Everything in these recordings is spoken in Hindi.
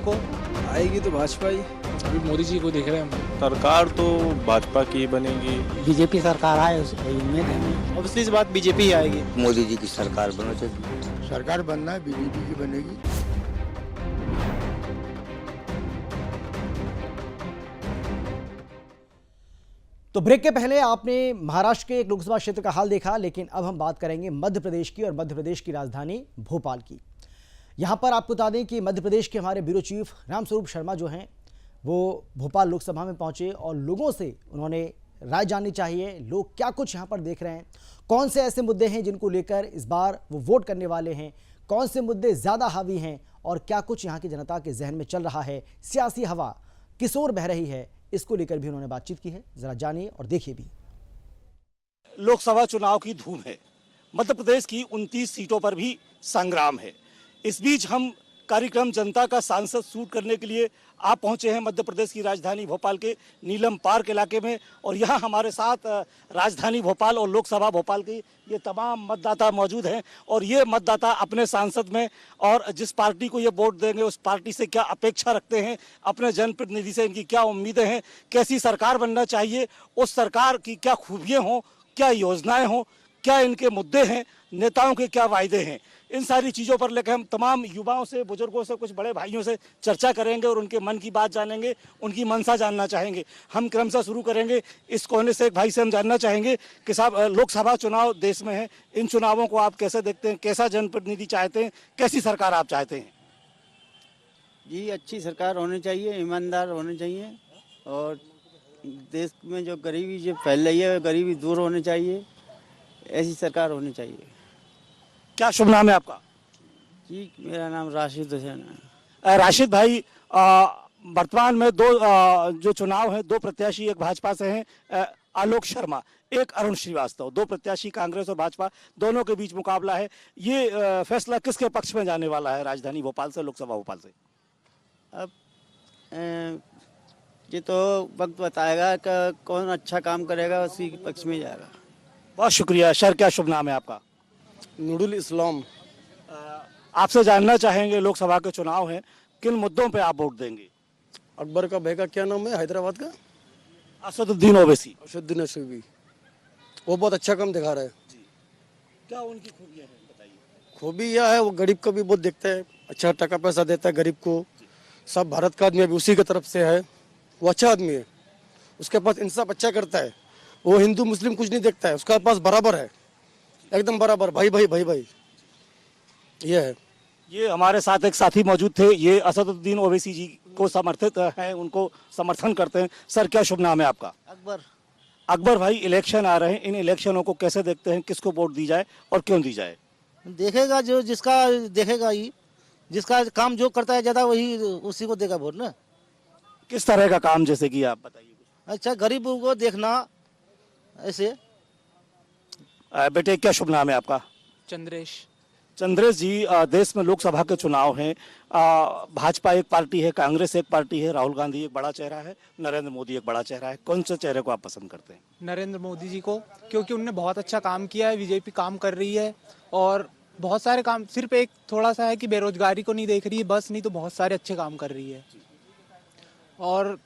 को। आएगी तो भाजपा ही। अभी मोदी जी को देख रहे हैं हम। सरकार तो भाजपा की बनेगी। बीजेपी सरकार आए उसकी उम्मीद है। ऑब्वियसली इस बात बीजेपी ही आएगी। मोदी जी की सरकार बनना चाहिए। सरकार बनना है, बीजेपी की बनेगी। तो ब्रेक के पहले आपने महाराष्ट्र के एक लोकसभा क्षेत्र का हाल देखा, लेकिन अब हम बात करेंगे मध्य प्रदेश की और मध्य प्रदेश की राजधानी भोपाल की। यहां पर आपको बता दें कि मध्य प्रदेश के हमारे ब्यूरो चीफ रामस्वरूप शर्मा जो हैं वो भोपाल लोकसभा में पहुंचे और लोगों से उन्होंने राय जाननी चाहिए, लोग क्या कुछ यहां पर देख रहे हैं, कौन से ऐसे मुद्दे हैं जिनको लेकर इस बार वो वोट करने वाले हैं, कौन से मुद्दे ज़्यादा हावी हैं और क्या कुछ यहाँ की जनता के जहन में चल रहा है, सियासी हवा किस ओर बह रही है, इसको लेकर भी उन्होंने बातचीत की है। जरा जानिए और देखिए भी। लोकसभा चुनाव की धूम है, मध्य प्रदेश की 29 सीटों पर भी संग्राम है। इस बीच हम कार्यक्रम जनता का सांसद शूट करने के लिए आप पहुंचे हैं मध्य प्रदेश की राजधानी भोपाल के नीलम पार्क इलाके में, और यहाँ हमारे साथ राजधानी भोपाल और लोकसभा भोपाल की ये तमाम मतदाता मौजूद हैं। और ये मतदाता अपने सांसद में और जिस पार्टी को ये वोट देंगे उस पार्टी से क्या अपेक्षा रखते हैं, अपने जनप्रतिनिधि से इनकी क्या उम्मीदें हैं, कैसी सरकार बनना चाहिए, उस सरकार की क्या खूबियाँ हों, क्या योजनाएँ हों, क्या इनके मुद्दे हैं, नेताओं के क्या वायदे हैं, इन सारी चीज़ों पर लेकर हम तमाम युवाओं से, बुजुर्गों से, कुछ बड़े भाइयों से चर्चा करेंगे और उनके मन की बात जानेंगे, उनकी मंशा जानना चाहेंगे। हम क्रमशः शुरू करेंगे इस कोने से। एक भाई से हम जानना चाहेंगे कि साहब, लोकसभा चुनाव देश में है, इन चुनावों को आप कैसे देखते हैं, कैसा जनप्रतिनिधि चाहते हैं, कैसी सरकार आप चाहते हैं? जी, अच्छी सरकार होनी चाहिए, ईमानदार होनी चाहिए और देश में जो गरीबी जो फैल रही है गरीबी दूर होनी चाहिए, ऐसी सरकार होनी चाहिए। क्या शुभ नाम है आपका? जी, मेरा नाम राशिद हुसैन है। राशिद भाई, वर्तमान में जो चुनाव है, दो प्रत्याशी एक भाजपा से हैं, आलोक शर्मा, एक अरुण श्रीवास्तव, दो प्रत्याशी कांग्रेस और भाजपा दोनों के बीच मुकाबला है। ये फैसला किसके पक्ष में जाने वाला है राजधानी भोपाल से, लोकसभा भोपाल से? अब ये तो वक्त बताएगा कि कौन अच्छा काम करेगा, उसी के पक्ष में जाएगा। बहुत शुक्रिया सर। क्या शुभ नाम है आपका? नूरुल इस्लाम। आपसे जानना चाहेंगे, लोकसभा के चुनाव हैं, किन मुद्दों पे आप वोट देंगे? अकबर का भाई का क्या नाम है हैदराबाद का? असदुद्दीन ओवैसी। असदुद्दीन ओवैसी, वो बहुत अच्छा काम दिखा रहा है। क्या उनकी खूबियां हैं, बताइए। खूबी यह है वो गरीब का भी बहुत देखता है, अच्छा टका पैसा देता है गरीब को। सब भारत का आदमी भी उसी की तरफ से है, वो अच्छा आदमी है, उसके पास इंसाफ अच्छा करता है, वो हिंदू मुस्लिम कुछ नहीं देखता है, उसके पास बराबर है, एकदम बराबर, भाई भाई भाई भाई। ये है। ये हमारे साथ एक साथी मौजूद थे, ये असदुद्दीन ओवैसी जी को समर्थित हैं, उनको समर्थन करते हैं। सर, क्या शुभ नाम है आपका? अकबर। अकबर भाई, इलेक्शन आ रहे हैं, इन इलेक्शनों को कैसे देखते हैं, किसको वोट दी जाए और क्यों दी जाए? देखेगा जो जिसका देखेगा ही, जिसका काम जो करता है ज़्यादा वही उसी को देगा वोट ना। किस तरह का काम, जैसे कि आप बताइए। अच्छा, गरीबों को देखना ऐसे। बेटे, क्या शुभ नाम है आपका? चंद्रेश। चंद्रेश जी, देश में लोकसभा के चुनाव हैं, भाजपा एक पार्टी है, कांग्रेस एक पार्टी है, राहुल गांधी एक बड़ा चेहरा है, नरेंद्र मोदी एक बड़ा चेहरा है, कौन से चेहरे को आप पसंद करते हैं? नरेंद्र मोदी जी को, क्योंकि उनने बहुत अच्छा काम किया है, बीजेपी काम कर रही है और बहुत सारे काम, सिर्फ एक थोड़ा सा है कि बेरोजगारी को नहीं देख रही है बस, नहीं तो बहुत सारे अच्छे काम कर रही है। और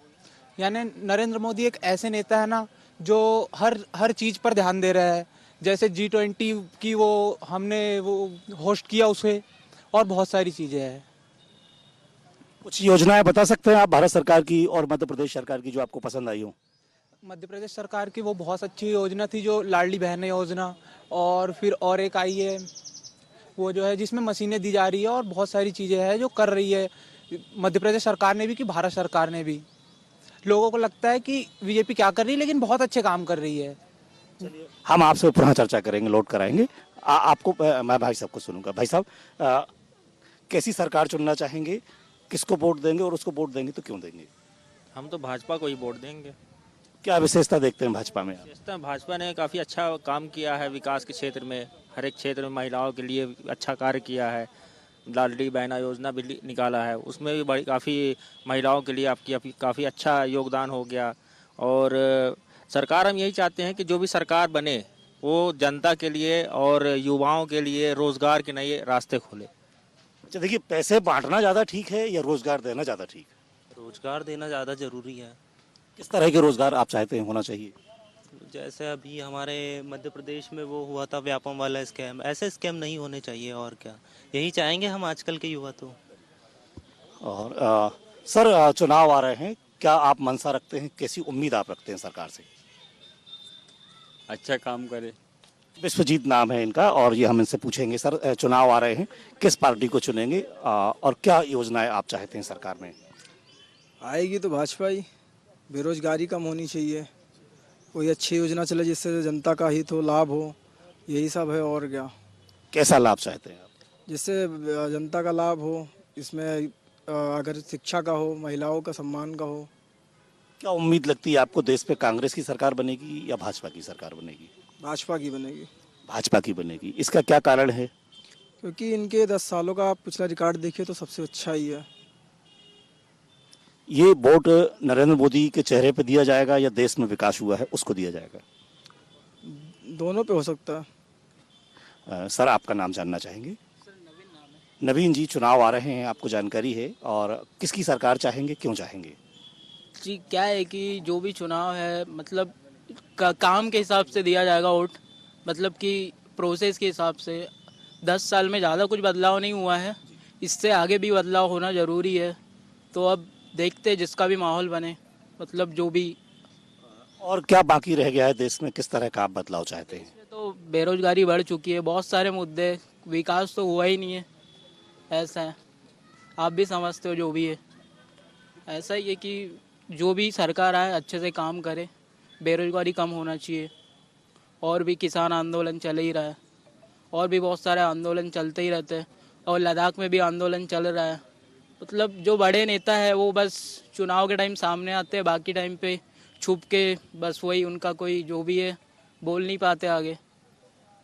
यानी नरेंद्र मोदी एक ऐसे नेता है ना जो हर चीज़ पर ध्यान दे रहा है, जैसे G20 की हमने होस्ट किया उसे, और बहुत सारी चीज़ें हैं। कुछ योजनाएं बता सकते हैं आप भारत सरकार की और मध्य प्रदेश सरकार की जो आपको पसंद आई हो? मध्य प्रदेश सरकार की वो बहुत अच्छी योजना थी जो लाडली बहन योजना, और फिर और एक आई है वो जो है जिसमें मशीनें दी जा रही है, और बहुत सारी चीज़ें हैं जो कर रही है मध्य प्रदेश सरकार ने भी कि भारत सरकार ने भी। लोगों को लगता है कि बीजेपी क्या कर रही है, लेकिन बहुत अच्छे काम कर रही है। हम आपसे पुनः चर्चा करेंगे, लौट कर आएंगे। आपको मैं भाई साहब को सुनूंगा। भाई साहब, कैसी सरकार चुनना चाहेंगे, किसको वोट देंगे और उसको वोट देंगे तो क्यों देंगे? हम तो भाजपा को ही वोट देंगे। क्या विशेषता देखते हैं भाजपा में? विशेषता, भाजपा ने काफ़ी अच्छा काम किया है विकास के क्षेत्र में, हर एक क्षेत्र में महिलाओं के लिए अच्छा कार्य किया है। लाडली बहना योजना भी निकाला है, उसमें भी बड़ी काफ़ी महिलाओं के लिए आपकी काफ़ी अच्छा योगदान हो गया। और सरकार हम यही चाहते हैं कि जो भी सरकार बने वो जनता के लिए और युवाओं के लिए रोज़गार के नए रास्ते खोले। अच्छा देखिए, पैसे बांटना ज़्यादा ठीक है या रोजगार देना ज़्यादा ठीक है? रोजगार देना ज़्यादा ज़रूरी है। किस तरह के रोजगार आप चाहते हैं होना चाहिए? जैसे अभी हमारे मध्य प्रदेश में वो हुआ था व्यापम वाला स्कैम, ऐसे स्कैम नहीं होने चाहिए। और क्या यही चाहेंगे हम आजकल के युवा तो। और सर, चुनाव आ रहे हैं, क्या आप मंशा रखते हैं, कैसी उम्मीद आप रखते हैं सरकार से? अच्छा काम करे। विश्वजीत नाम है इनका और ये हम इनसे पूछेंगे, सर चुनाव आ रहे हैं, किस पार्टी को चुनेंगे और क्या योजनाएं आप चाहते हैं सरकार में? आएगी तो भाजपा ही। बेरोजगारी कम होनी चाहिए, कोई अच्छी योजना चले जिससे जनता का हित हो, लाभ हो, यही सब है। और क्या? कैसा लाभ चाहते हैं आप? जिससे जनता का लाभ हो, इसमें अगर शिक्षा का हो, महिलाओं का सम्मान का हो। क्या उम्मीद लगती है आपको, देश पे कांग्रेस की सरकार बनेगी या भाजपा की सरकार बनेगी? भाजपा की बनेगी। भाजपा की बनेगी, इसका क्या कारण है? क्योंकि इनके 10 सालों का आप पिछला रिकॉर्ड देखिए तो सबसे अच्छा ही है। ये वोट नरेंद्र मोदी के चेहरे पे दिया जाएगा या देश में विकास हुआ है उसको दिया जाएगा? दोनों पे हो सकता है। सर आपका नाम जानना चाहेंगे? नवीन जी, चुनाव आ रहे हैं, आपको जानकारी है, और किसकी सरकार चाहेंगे, क्यों चाहेंगे? जी क्या है कि जो भी चुनाव है मतलब काम के हिसाब से दिया जाएगा वोट, मतलब कि प्रोसेस के हिसाब से। 10 साल में ज़्यादा कुछ बदलाव नहीं हुआ है, इससे आगे भी बदलाव होना ज़रूरी है। तो अब देखते हैं जिसका भी माहौल बने, मतलब जो भी। और क्या बाकी रह गया है देश में, किस तरह का आप बदलाव चाहते हैं? तो बेरोजगारी बढ़ चुकी है, बहुत सारे मुद्दे, विकास तो हुआ ही नहीं है। ऐसा है, आप भी समझते हो जो भी है। ऐसा ही है कि जो भी सरकार आए अच्छे से काम करे, बेरोजगारी कम होना चाहिए। और भी किसान आंदोलन चल ही रहा है, और भी बहुत सारे आंदोलन चलते ही रहते हैं, और लद्दाख में भी आंदोलन चल रहा है। मतलब जो बड़े नेता है वो बस चुनाव के टाइम सामने आते हैं, बाकी टाइम पे छुप के बस वही उनका कोई जो भी है बोल नहीं पाते आगे।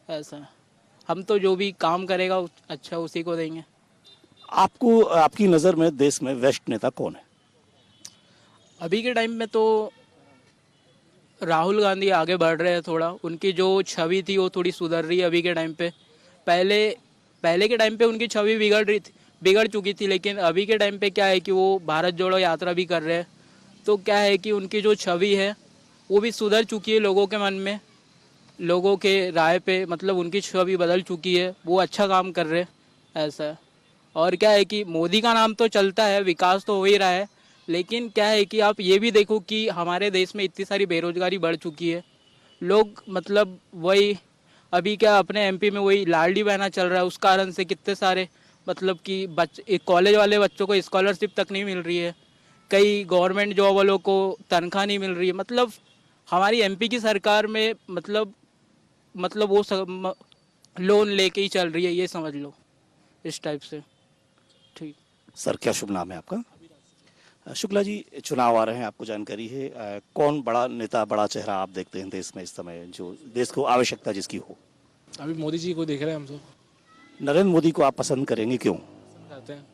ऐसा है, हम तो जो भी काम करेगा अच्छा उसी को देंगे। आपको, आपकी नज़र में देश में बेस्ट नेता कौन है? अभी के टाइम में तो राहुल गांधी आगे बढ़ रहे हैं थोड़ा, उनकी जो छवि थी वो थोड़ी सुधर रही है अभी के टाइम पे। पहले के टाइम पे उनकी छवि बिगड़ चुकी थी, लेकिन अभी के टाइम पे क्या है कि वो भारत जोड़ो यात्रा भी कर रहे हैं। तो क्या है कि उनकी जो छवि है वो भी सुधर चुकी है लोगों के मन में, लोगों के राय पे, मतलब उनकी छवि बदल चुकी है, वो अच्छा काम कर रहे हैं। ऐसा है। और क्या है कि मोदी का नाम तो चलता है, विकास तो हो ही रहा है, लेकिन क्या है कि आप ये भी देखो कि हमारे देश में इतनी सारी बेरोजगारी बढ़ चुकी है। लोग मतलब वही अभी क्या अपने एमपी में वही लाडली बहना चल रहा है, उस कारण से कितने सारे मतलब कि कॉलेज वाले बच्चों को स्कॉलरशिप तक नहीं मिल रही है, कई गवर्नमेंट जॉब वालों को तनख्वाह नहीं मिल रही है। मतलब हमारी एमपी की सरकार में मतलब वो लोन लेके ही चल रही है, ये समझ लो, इस टाइप से। ठीक सर, क्या शुभ नाम है आपका? शुक्ला जी, चुनाव आ रहे हैं, आपको जानकारी है, कौन बड़ा नेता, बड़ा चेहरा आप देखते हैं देश में इस समय, जो देश को आवश्यकता जिसकी हो? अभी मोदी जी को देख रहे हैं हम सब। नरेंद्र मोदी को आप पसंद करेंगे, क्यों? करते हैं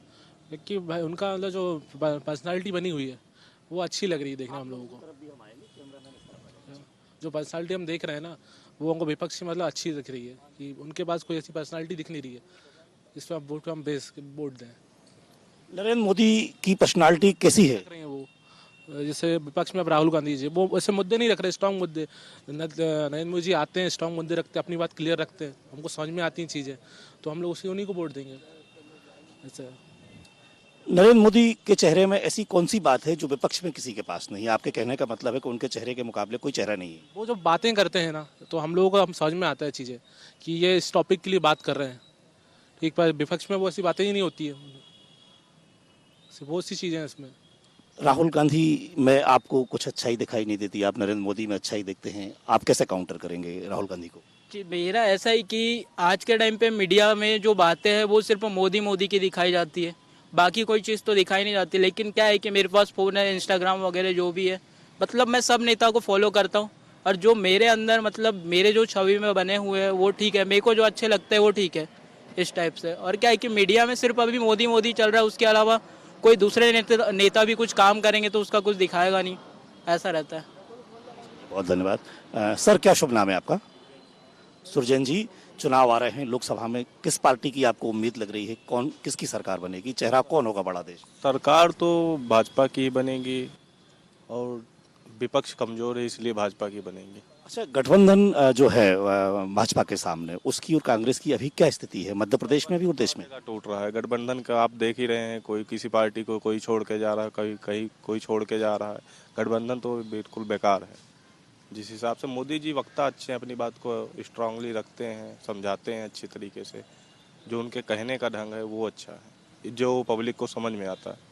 क्योंकि भाई उनका मतलब जो पर्सनालिटी बनी हुई है वो अच्छी लग रही है देखना हम लोगों को। जो पर्सनालिटी हम देख रहे हैं ना, वो हमको विपक्ष में मतलब अच्छी दिख रही है कि उनके पास कोई ऐसी पर्सनालिटी दिख नहीं रही है, इस पर वोट हम वोट दें। नरेंद्र मोदी की पर्सनालिटी कैसी है? रहे हैं वो, जैसे विपक्ष में अब राहुल गांधी जी, वो ऐसे मुद्दे नहीं रख रहे, स्ट्रांग मुद्दे। नरेंद्र मोदी जी आते हैं, स्ट्रांग मुद्दे रखते हैं, अपनी बात क्लियर रखते हैं, हमको समझ में आती हैं चीज़ें, तो हम लोग उन्हीं को वोट देंगे। ऐसा नरेंद्र मोदी के चेहरे में ऐसी कौन सी बात है जो विपक्ष में किसी के पास नहीं है? आपके कहने का मतलब है कि उनके चेहरे के मुकाबले कोई चेहरा नहीं है? वो जो बातें करते हैं ना, तो हम लोगों को हम समझ में आता है चीज़ें कि ये इस टॉपिक के लिए बात कर रहे हैं। ठीक, पर विपक्ष में वो ऐसी बातें ही नहीं होती है, बहुत सी चीज़ें हैं इसमें। राहुल गांधी में आपको कुछ अच्छाई दिखाई नहीं देती, आप नरेंद्र मोदी में अच्छाई देखते हैं, आप कैसे काउंटर करेंगे राहुल गांधी को? जी मेरा ऐसा ही कि आज के टाइम पे मीडिया में जो बातें हैं वो सिर्फ मोदी की दिखाई जाती है, बाकी कोई चीज़ तो दिखाई नहीं जाती। लेकिन क्या है कि मेरे पास फ़ोन है, इंस्टाग्राम वगैरह जो भी है, मतलब मैं सब नेता को फॉलो करता हूँ, और जो मेरे अंदर मतलब मेरे जो छवि में बने हुए हैं वो ठीक है, मेरे को जो अच्छे लगते हैं वो ठीक है, इस टाइप से। और क्या है कि मीडिया में सिर्फ अभी मोदी चल रहा है, उसके अलावा कोई दूसरे नेता भी कुछ काम करेंगे तो उसका कुछ दिखाएगा नहीं, ऐसा रहता है। बहुत धन्यवाद। सर, क्या शुभ नाम है आपका? सुरजन जी, चुनाव आ रहे हैं लोकसभा में, किस पार्टी की आपको उम्मीद लग रही है, कौन किसकी सरकार बनेगी, चेहरा कौन होगा बड़ा देश? सरकार तो भाजपा की ही बनेगी और विपक्ष कमजोर है इसलिए भाजपा की बनेगी। अच्छा, गठबंधन जो है भाजपा के सामने, उसकी और कांग्रेस की अभी क्या स्थिति है मध्य प्रदेश में भी और देश में? टूट रहा है गठबंधन का, आप देख ही रहे हैं, कोई किसी पार्टी को कोई छोड़ के जा रहा है, कहीं कोई छोड़ के जा रहा है। गठबंधन तो बिल्कुल बेकार है। जिस हिसाब से मोदी जी वक्ता अच्छे हैं, अपनी बात को स्ट्रांगली रखते हैं, समझाते हैं अच्छी तरीके से, जो उनके कहने का ढंग है वो अच्छा है, जो पब्लिक को समझ में आता है।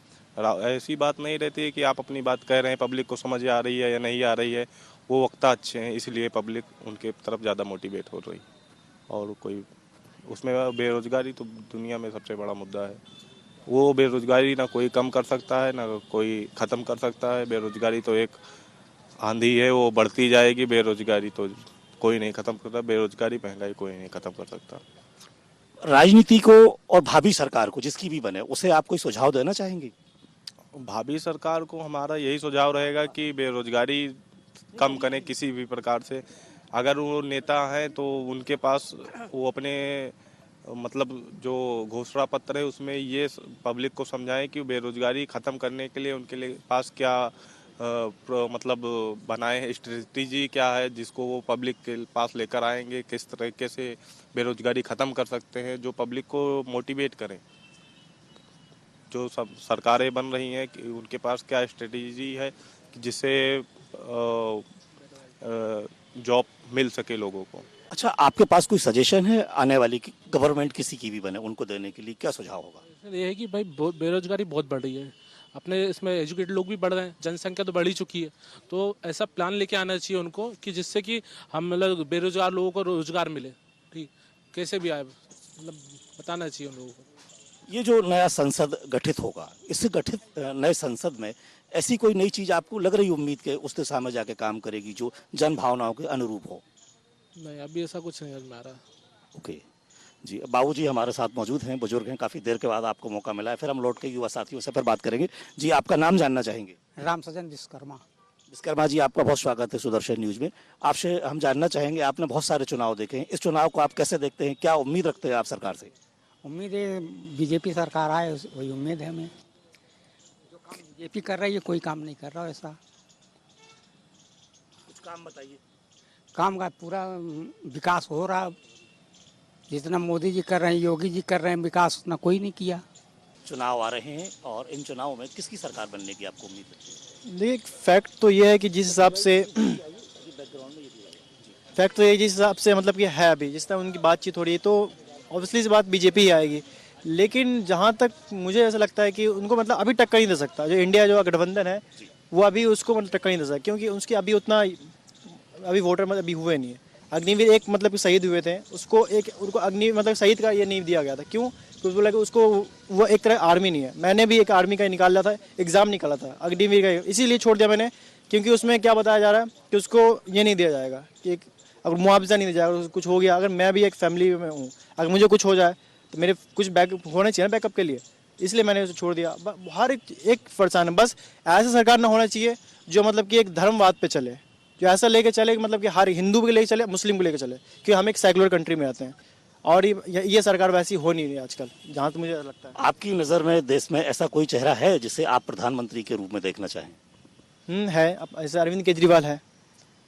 ऐसी बात नहीं रहती है कि आप अपनी बात कह रहे हैं, पब्लिक को समझ आ रही है या नहीं आ रही है। वो वक्ता अच्छे हैं इसलिए पब्लिक उनके तरफ ज़्यादा मोटिवेट हो रही। और कोई उसमें बेरोजगारी तो दुनिया में सबसे बड़ा मुद्दा है। वो बेरोजगारी ना कोई कम कर सकता है ना कोई ख़त्म कर सकता है। बेरोजगारी तो एक आंधी है, वो बढ़ती जाएगी। बेरोजगारी तो कोई नहीं ख़त्म करता, बेरोजगारी महंगाई कोई नहीं ख़त्म कर सकता। राजनीति को और भावी सरकार को, जिसकी भी बने, उसे आप कोई सुझाव देना चाहेंगे? भावी सरकार को हमारा यही सुझाव रहेगा कि बेरोजगारी कम करें किसी भी प्रकार से। अगर वो नेता हैं तो उनके पास वो अपने मतलब जो घोषणा पत्र है उसमें ये पब्लिक को समझाएं कि बेरोजगारी ख़त्म करने के लिए उनके लिए पास क्या मतलब बनाए, स्ट्रेटजी क्या है जिसको वो पब्लिक के पास लेकर आएंगे, किस तरीके से बेरोजगारी ख़त्म कर सकते हैं, जो पब्लिक को मोटिवेट करें। जो सब सरकारें बन रही हैं कि उनके पास क्या स्ट्रेटजी है जिससे जॉब मिल सके लोगों को। अच्छा, आपके पास कोई सजेशन है आने वाली गवर्नमेंट किसी की भी बने उनको देने के लिए, क्या सुझाव होगा? ये है कि भाई बेरोजगारी बहुत बढ़ रही है, अपने इसमें एजुकेटेड लोग भी बढ़ रहे हैं, जनसंख्या तो बढ़ ही चुकी है। तो ऐसा प्लान लेके आना चाहिए उनको कि जिससे कि हम मतलब बेरोजगार लोगों को रोजगार मिले। ठीक, कैसे भी आए मतलब बताना चाहिए उन लोगों को। ये जो नया संसद गठित होगा, इस गठित नए संसद में ऐसी कोई नई चीज आपको लग रही उम्मीद के उस दिशा में जाके काम करेगी जो जन भावनाओं के अनुरूप हो? नहीं, अभी ऐसा कुछ नहीं समझ में आ रहा। ओके जी, बाबूजी हमारे साथ मौजूद हैं, बुजुर्ग हैं, काफी देर के बाद आपको मौका मिला है। फिर हम लौट के युवा साथियों से फिर बात करेंगे। जी, आपका नाम जानना चाहेंगे? राम सजन विश्वकर्मा। विश्वकर्मा जी, आपका बहुत स्वागत है सुदर्शन न्यूज में। आपसे हम जानना चाहेंगे, आपने बहुत सारे चुनाव देखे हैं, इस चुनाव को आप कैसे देखते हैं, क्या उम्मीद रखते हैं आप सरकार से? उम्मीद है बीजेपी सरकार आए, वही उम्मीद है हमें। जो काम बीजेपी कर रही है कोई काम नहीं कर रहा ऐसा। कुछ काम बताइए। काम का पूरा विकास हो रहा, जितना मोदी जी कर रहे हैं, योगी जी कर रहे हैं, विकास उतना कोई नहीं किया। चुनाव आ रहे हैं और इन चुनावों में किसकी सरकार बनने की आपको उम्मीद लगती है? देखिए, फैक्ट तो ये है कि जिस हिसाब से मतलब कि है अभी जिस तरह उनकी बातचीत हो रही है तो ऑब्वियसली इस बात बीजेपी ही आएगी। लेकिन जहाँ तक मुझे ऐसा लगता है कि उनको मतलब अभी टक्कर नहीं दे सकता। जो इंडिया जो गठबंधन है वो अभी उसको मतलब टक्कर नहीं दे सकता, क्योंकि उसके अभी उतना अभी वोटर मतलब अभी हुए नहीं है। अग्निवीर एक मतलब शहीद हुए थे, उसको एक उनको अग्नि मतलब शहीद का ये नहीं दिया गया था। क्यों? क्योंकि बोला कि उसको वो एक तरह आर्मी नहीं है। मैंने भी एक आर्मी का निकाला था, एग्जाम निकाला था अग्निवीर का, इसीलिए छोड़ दिया मैंने, क्योंकि उसमें क्या बताया जा रहा है कि उसको ये नहीं दिया जाएगा कि अगर मुआवजा नहीं दिया जाएगा, कुछ हो गया, अगर मैं भी एक फैमिली में हूँ, अगर मुझे कुछ हो जाए तो मेरे कुछ बैकअप होना चाहिए ना बैकअप के लिए, इसलिए मैंने उसे छोड़ दिया। हर एक परेशान है। बस ऐसा सरकार ना होना चाहिए जो मतलब कि एक धर्मवाद पे चले, जो ऐसा लेके चले कि मतलब कि हर हिंदू को लेके चले, मुस्लिम को लेके चले, क्योंकि हम एक सेकुलर कंट्री में रहते हैं। और ये सरकार वैसी हो नहीं रही आजकल, जहाँ तक मुझे लगता है। आपकी नज़र में देश में ऐसा कोई चेहरा है जिसे आप प्रधानमंत्री के रूप में देखना चाहें? है, ऐसे अरविंद केजरीवाल है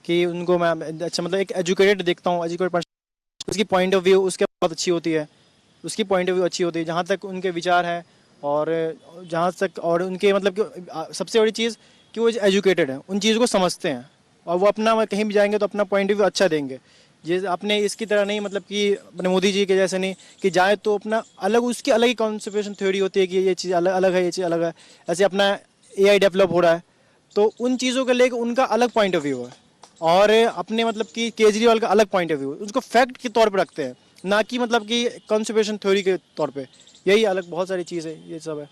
कि उनको मैं अच्छा मतलब एक एजुकेटेड देखता हूँ, एजुकेटेड, उसकी पॉइंट ऑफ व्यू उसके बहुत अच्छी होती है, उसकी पॉइंट ऑफ व्यू अच्छी होती है जहाँ तक उनके विचार हैं। और जहाँ तक और उनके मतलब कि सबसे बड़ी चीज़ कि वो एजुकेटेड हैं, उन चीज़ों को समझते हैं और वो अपना कहीं भी जाएंगे तो अपना पॉइंट ऑफ व्यू अच्छा देंगे। ये अपने इसकी तरह नहीं मतलब कि अपने मोदी जी के जैसे नहीं कि जाए तो अपना अलग, उसकी अलग ही कॉन्स्पिरेशन थ्योरी होती है कि ये चीज़ अलग अलग है, ये चीज़ अलग है। ऐसे अपना AI डेवलप हो रहा है तो उन चीज़ों को लेकर उनका अलग पॉइंट ऑफ व्यू है। और अपने मतलब कि केजरीवाल का अलग पॉइंट ऑफ व्यू, उसको फैक्ट के तौर पर रखते हैं, ना कि मतलब कि कॉन्स्पिरेशन थ्योरी के तौर पे। यही अलग बहुत सारी चीज़ है, ये सब है।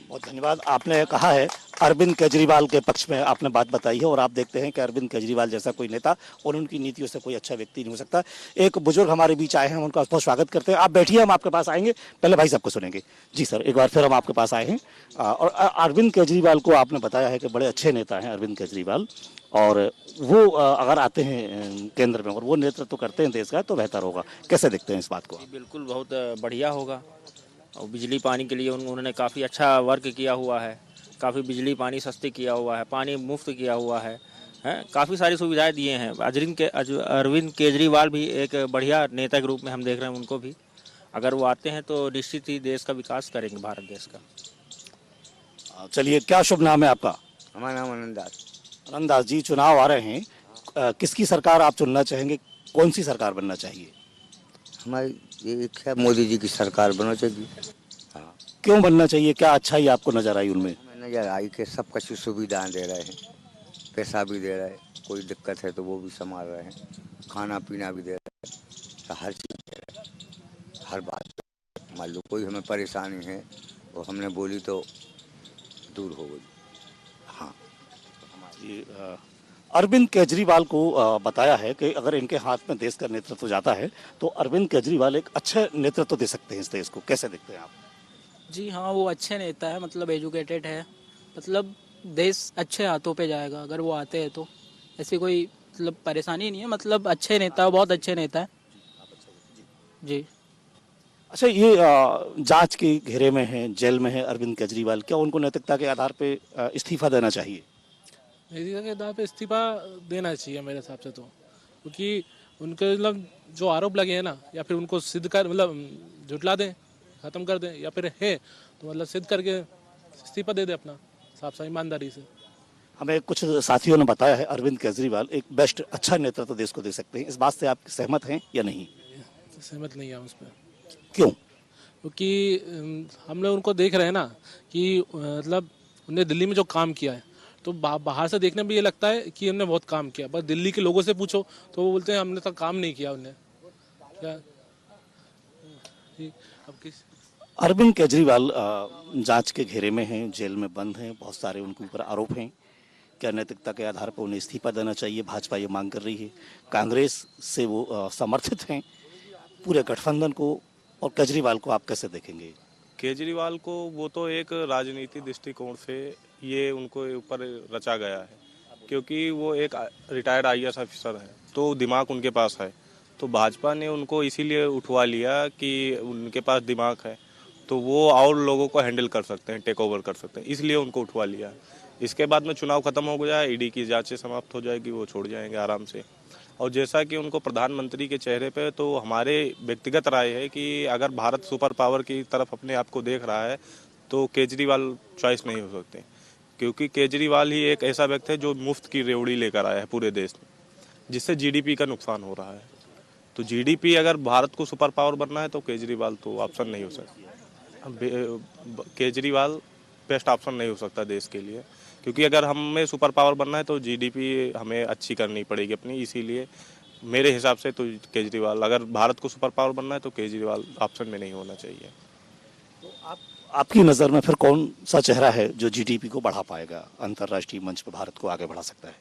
बहुत धन्यवाद। आपने कहा है अरविंद केजरीवाल के पक्ष में आपने बात बताई है और आप देखते हैं कि अरविंद केजरीवाल जैसा कोई नेता और उनकी नीतियों से कोई अच्छा व्यक्ति नहीं हो सकता। एक बुजुर्ग हमारे बीच आए हैं, उनका बहुत स्वागत करते हैं। आप बैठिए, हम आपके पास आएंगे, पहले भाई सबको सुनेंगे। जी सर, एक बार फिर हम आपके पास आए हैं और अरविंद केजरीवाल को आपने बताया है कि बड़े अच्छे नेता हैं अरविंद केजरीवाल, और वो अगर आते हैं केंद्र में और वो नेतृत्व करते हैं देश का तो बेहतर होगा। कैसे देखते हैं इस बात को? बिल्कुल बहुत बढ़िया होगा। और बिजली पानी के लिए उन्होंने काफ़ी अच्छा वर्क किया हुआ है, काफ़ी बिजली पानी सस्ती किया हुआ है, पानी मुफ्त किया हुआ है, काफ़ी सारी सुविधाएं दिए हैं। अरविंद केजरीवाल भी एक बढ़िया नेता के रूप में हम देख रहे हैं उनको भी। अगर वो आते हैं तो निश्चित ही देश का विकास करेंगे, भारत देश का। चलिए, क्या शुभ नाम है आपका? हमारा नाम आनंद दास। आनंद दास जी, चुनाव आ रहे हैं, किसकी सरकार आप चुनना चाहेंगे? कौन सी सरकार बनना चाहिए? हमारी ये इच्छा है मोदी जी की सरकार बनना चाहिए। हाँ। क्यों बनना चाहिए? क्या अच्छाई आपको नजर आई उनमें? नजर आई कि सब कुछ सुविधाएं दे रहे हैं, पैसा भी दे रहे हैं, कोई दिक्कत है तो वो भी संभाल रहे हैं, खाना पीना भी दे रहे हैं, तो हर चीज़ दे रहे हैं, हर बात। मान लो कोई हमें परेशानी है वो हमने बोली तो दूर हो गई। हाँ। अरविंद केजरीवाल को बताया है कि अगर इनके हाथ में देश का नेतृत्व जाता है तो अरविंद केजरीवाल एक अच्छा नेतृत्व दे सकते हैं इस देश को। कैसे देखते हैं आप? जी हाँ, वो अच्छे नेता है, मतलब एजुकेटेड है, मतलब देश अच्छे हाथों पे जाएगा अगर वो आते हैं तो। ऐसी कोई मतलब परेशानी नहीं है, मतलब अच्छे नेता, बहुत अच्छे नेता है जी। अच्छा, ये जांच के घेरे में है, जेल में है अरविंद केजरीवाल, क्या उनको नैतिकता के आधार पे इस्तीफा देना चाहिए? नैतिकता के आधार पे इस्तीफा देना चाहिए मेरे हिसाब से तो, क्योंकि उनके मतलब जो आरोप लगे हैं ना, या फिर उनको सिद्ध कर मतलब झुटला दें, ख़त्म कर दें, या फिर है तो मतलब सिद्ध करके इस्तीफा दे दे अपना साफ साफ ईमानदारी से। हमें कुछ साथियों ने बताया है अरविंद केजरीवाल एक बेस्ट अच्छा नेतृत्व देश को दे सकते हैं। इस बात से आप सहमत हैं या नहीं? सहमत नहीं है उस पर। क्यों? क्योंकि हम लोग उनको देख रहे हैं ना कि मतलब उन्होंने दिल्ली में जो काम किया है, तो बाहर से देखने में ये लगता है कि उन्होंने बहुत काम किया, पर दिल्ली के लोगों से पूछो तो वो बोलते हैं हमने तो काम नहीं किया उन्हें। क्या अब किस अरविंद केजरीवाल जांच के घेरे में हैं, जेल में बंद हैं, बहुत सारे उनके ऊपर आरोप हैं। क्या नैतिकता के आधार पर उन्हें इस्तीफा देना चाहिए? भाजपा ये मांग कर रही है। कांग्रेस से वो समर्थित हैं पूरे गठबंधन को, और केजरीवाल को आप कैसे देखेंगे? केजरीवाल को वो तो एक राजनीति दृष्टिकोण से ये उनको ऊपर रचा गया है, क्योंकि वो एक रिटायर्ड IAS ऑफिसर है तो दिमाग उनके पास है, तो भाजपा ने उनको इसीलिए उठवा लिया कि उनके पास दिमाग है तो वो और लोगों को हैंडल कर सकते हैं, टेक ओवर कर सकते हैं, इसलिए उनको उठवा लिया। इसके बाद में चुनाव खत्म हो जाए, ED की जांचें समाप्त हो जाएगी, वो छोड़ जाएंगे आराम से। और जैसा कि उनको प्रधानमंत्री के चेहरे पे, तो हमारे व्यक्तिगत राय है कि अगर भारत सुपर पावर की तरफ अपने आप को देख रहा है तो केजरीवाल चॉइस नहीं हो सकते, क्योंकि केजरीवाल ही एक ऐसा व्यक्ति है जो मुफ्त की रेवड़ी लेकर आया है पूरे देश में, जिससे GDP का नुकसान हो रहा है। तो GDP अगर भारत को सुपर पावर बनना है तो केजरीवाल तो ऑप्शन नहीं हो सकता। केजरीवाल बेस्ट ऑप्शन नहीं हो सकता देश के लिए, क्योंकि अगर हमें सुपर पावर बनना है तो GDP हमें अच्छी करनी पड़ेगी अपनी। इसीलिए मेरे हिसाब से तो केजरीवाल, अगर भारत को सुपर पावर बनना है तो केजरीवाल ऑप्शन में नहीं होना चाहिए। तो आपकी नज़र में फिर कौन सा चेहरा है जो GDP को बढ़ा पाएगा, अंतर्राष्ट्रीय मंच पर भारत को आगे बढ़ा सकता है?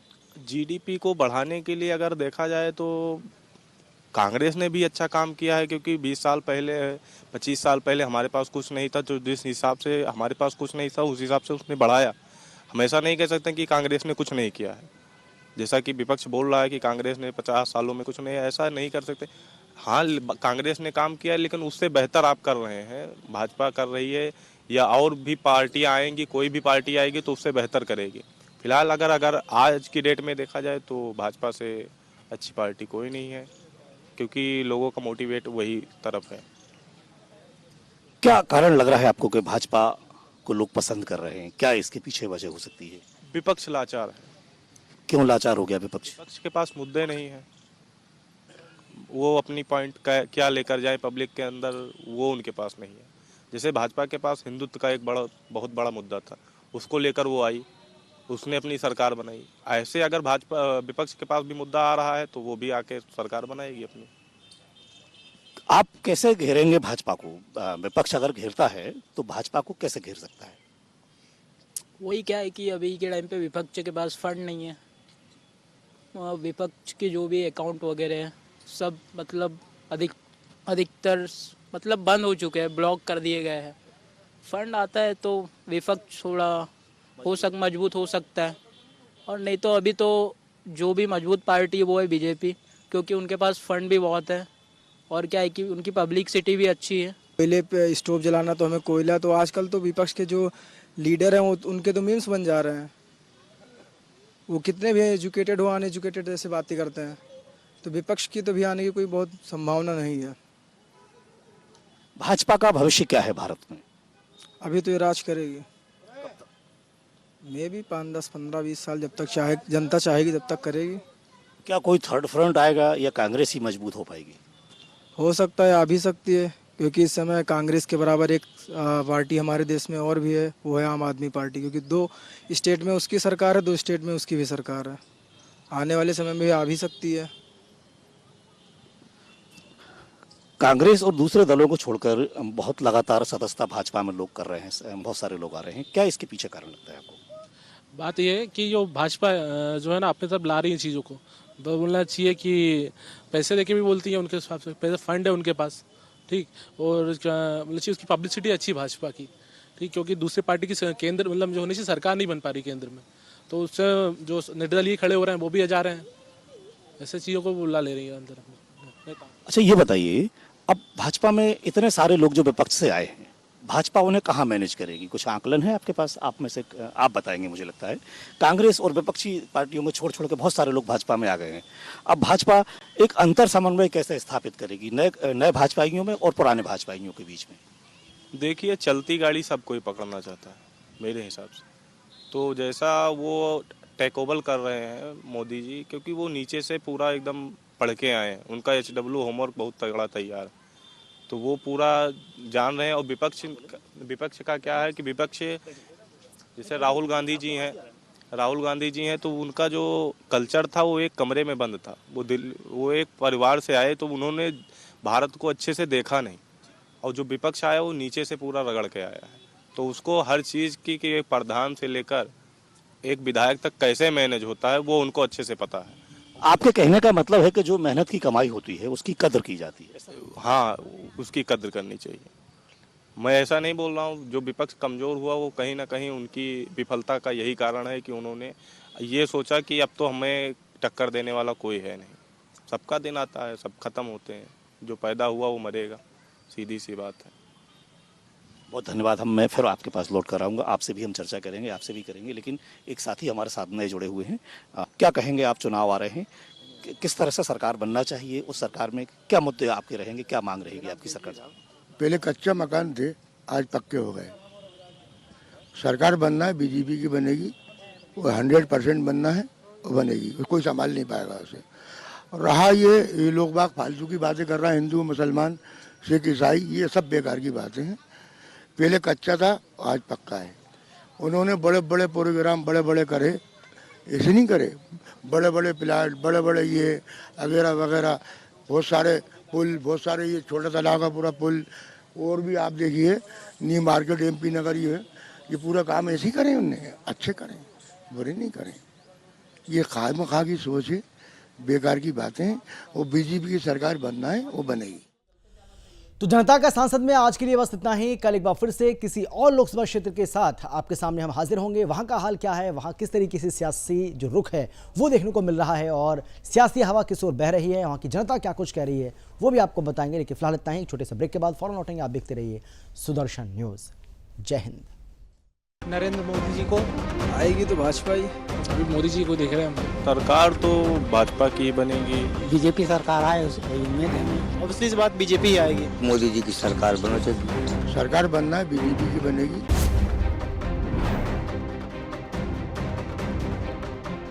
GDP को बढ़ाने के लिए अगर देखा जाए तो कांग्रेस ने भी अच्छा काम किया है, क्योंकि 20 साल पहले 25 साल पहले हमारे पास कुछ नहीं था, तो जिस हिसाब से हमारे पास कुछ नहीं था उस हिसाब से उसने बढ़ाया। हम ऐसा नहीं कह सकते कि कांग्रेस ने कुछ नहीं किया है, जैसा कि विपक्ष बोल रहा है कि कांग्रेस ने 50 सालों में कुछ नहीं, ऐसा नहीं कर सकते। हाँ, कांग्रेस ने काम किया, लेकिन उससे बेहतर आप कर रहे हैं, भाजपा कर रही है, या और भी पार्टियाँ आएंगी, कोई भी पार्टी आएगी तो उससे बेहतर करेगी। फिलहाल अगर आज की डेट में देखा जाए तो भाजपा से अच्छी पार्टी कोई नहीं है, क्योंकि लोगों का मोटिवेट वही तरफ है। क्या कारण लग रहा है आपको कि भाजपा को लोग पसंद कर रहे हैं? क्या इसके पीछे वजह हो सकती है? विपक्ष लाचार है। क्यों लाचार हो गया विपक्ष? विपक्ष के पास मुद्दे नहीं है, वो अपनी पॉइंट क्या लेकर जाए पब्लिक के अंदर, वो उनके पास नहीं है। जैसे भाजपा के पास हिंदुत्व का एक बहुत बड़ा मुद्दा था, उसको लेकर वो आई, उसने अपनी सरकार बनाई। ऐसे अगर भाजपा विपक्ष के पास भी मुद्दा आ रहा है तो वो भी आके सरकार बनाएगी अपनी। आप कैसे घेरेंगे भाजपा को? विपक्ष अगर घेरता है तो भाजपा को कैसे घेर सकता है? वही क्या है कि अभी के टाइम पे विपक्ष के पास फंड नहीं है। विपक्ष के जो भी अकाउंट वगैरह है सब मतलब अधिकतर मतलब बंद हो चुके हैं, ब्लॉक कर दिए गए हैं। फंड आता है तो विपक्ष थोड़ा मजबूत हो सकता है, और नहीं तो अभी तो जो भी मजबूत पार्टी है वो है बीजेपी, क्योंकि उनके पास फंड भी बहुत है और क्या है कि उनकी पब्लिसिटी भी अच्छी है। कोयले पे स्टोव जलाना तो हमें कोयला, तो आजकल तो विपक्ष के जो लीडर हैं उनके तो मीम्स बन जा रहे हैं। वो कितने भी एजुकेटेड हो, अनएजुकेटेड जैसे बातें करते हैं, तो विपक्ष की तो भी आने की कोई बहुत संभावना नहीं है। भाजपा का भविष्य क्या है भारत में? अभी तो ये राज करेगी, मे भी 5, 10, 15, 20 साल, जब तक चाहे जनता चाहेगी तब तक करेगी। क्या कोई थर्ड फ्रंट आएगा या कांग्रेस ही मजबूत हो पाएगी? हो सकता है, आ भी सकती है, क्योंकि इस समय कांग्रेस के बराबर एक पार्टी हमारे देश में और भी है, वो है आम आदमी पार्टी, क्योंकि 2 स्टेट में उसकी सरकार है, 2 स्टेट में उसकी भी सरकार है। आने वाले समय में आ भी सकती है। कांग्रेस और दूसरे दलों को छोड़कर बहुत लगातार सदस्यता भाजपा में लोग कर रहे हैं, बहुत सारे लोग आ रहे हैं, क्या इसके पीछे कारण लगता है आपको? बात यह है कि जो भाजपा जो है ना अपने तरफ ला रही है चीज़ों को, तो बोलना चाहिए कि पैसे देके भी बोलती है, उनके हिसाब से पैसे फंड है उनके पास, ठीक, और मतलब उसकी पब्लिसिटी अच्छी भाजपा की, ठीक, क्योंकि दूसरी पार्टी की केंद्र मतलब जो होनी चाहिए सरकार नहीं बन पा रही केंद्र में, तो उससे जो निर्दलीय खड़े हो रहे हैं वो भी जा रहे हैं, ऐसे चीज़ों को बुला ले रही है अंदर। अच्छा ये बताइए, अब भाजपा में इतने सारे लोग जो विपक्ष से आए हैं, भाजपा उन्हें कहाँ मैनेज करेगी? कुछ आंकलन है आपके पास? आप में से आप बताएंगे, मुझे लगता है कांग्रेस और विपक्षी पार्टियों में छोड़ के बहुत सारे लोग भाजपा में आ गए हैं। अब भाजपा एक अंतर समन्वय कैसे स्थापित करेगी नए भाजपाइयों में और पुराने भाजपाइयों के बीच में? देखिए, चलती गाड़ी सबको ही पकड़ना चाहता है मेरे हिसाब से। तो जैसा वो टेक ओवर कर रहे हैं मोदी जी, क्योंकि वो नीचे से पूरा एकदम पढ़ के आए हैं, उनका HW होमवर्क बहुत तगड़ा तैयार है, तो वो पूरा जान रहे हैं। और विपक्ष का क्या है कि विपक्ष जैसे राहुल गांधी जी हैं, तो उनका जो कल्चर था वो एक कमरे में बंद था। वो एक परिवार से आए, तो उन्होंने भारत को अच्छे से देखा नहीं, और जो विपक्ष आया वो नीचे से पूरा रगड़ के आया है, तो उसको हर चीज़ की कि एक प्रधान से लेकर एक विधायक तक कैसे मैनेज होता है वो उनको अच्छे से पता है। आपके कहने का मतलब है कि जो मेहनत की कमाई होती है उसकी कदर की जाती है? हाँ, उसकी कदर करनी चाहिए। मैं ऐसा नहीं बोल रहा हूँ जो विपक्ष कमज़ोर हुआ वो कहीं ना कहीं उनकी विफलता का यही कारण है कि उन्होंने ये सोचा कि अब तो हमें टक्कर देने वाला कोई है नहीं, सबका दिन आता है, सब खत्म होते हैं, जो पैदा हुआ वो मरेगा, सीधी सी बात है। बहुत धन्यवाद। मैं फिर आपके पास लौट कर आऊँगा, आपसे भी हम चर्चा करेंगे, आपसे भी करेंगे, लेकिन एक साथी हमारे साथ नए जुड़े हुए हैं। क्या कहेंगे आप? चुनाव आ रहे हैं, किस तरह से सरकार बनना चाहिए? उस सरकार में क्या मुद्दे आपके रहेंगे, क्या मांग रहेगी आपकी सरकार? पहले कच्चा मकान थे, आज पक्के हो गए। सरकार बनना है, बीजेपी की बनेगी, वो 100% बनना है, वो बनेगी, कोई संभाल नहीं पाएगा उसे। और रहा ये लोग बाग फालतू की बातें कर रहा है, हिंदू मुसलमान सिख ईसाई, ये सब बेकार की बातें हैं। पहले कच्चा था, आज पक्का है। उन्होंने बड़े बड़े प्रोग्राम बड़े बड़े करे, ऐसे नहीं करे, बड़े बड़े प्लाट, बड़े बड़े ये वगैरह वगैरह, बहुत सारे पुल, बहुत सारे ये छोटा तालाब का पूरा पुल, और भी आप देखिए न्यू मार्केट MP नगर ये पूरा काम ऐसे ही करें, उनने अच्छे करें, बुरे नहीं करें। ये खामखा की सोच है, बेकार की बातें हैं। वो बीजेपी की सरकार बनना है, वो बनेगी। तो जनता का सांसद में आज के लिए बस इतना ही। कल एक बार फिर से किसी और लोकसभा क्षेत्र के साथ आपके सामने हम हाजिर होंगे। वहां का हाल क्या है, वहां किस तरीके से सियासी जो रुख है वो देखने को मिल रहा है, और सियासी हवा किस ओर बह रही है, वहां की जनता क्या कुछ कह रही है, वो भी आपको बताएंगे। लेकिन फिलहाल इतना ही, एक छोटे से ब्रेक के बाद फौरन लौटेंगे। आप देखते रहिए सुदर्शन न्यूज़। जय हिंद। नरेंद्र मोदी जी को आएगी तो भाजपा ही। अभी मोदी जी को देख रहे हैं हम। सरकार तो भाजपा की बनेगी। बीजेपी सरकार आए उसको उम्मीद है। ऑब्वियसली इस बात बीजेपी ही आएगी। मोदी जी की सरकार बनना चाहिए। सरकार बनना है, बीजेपी की बनेगी।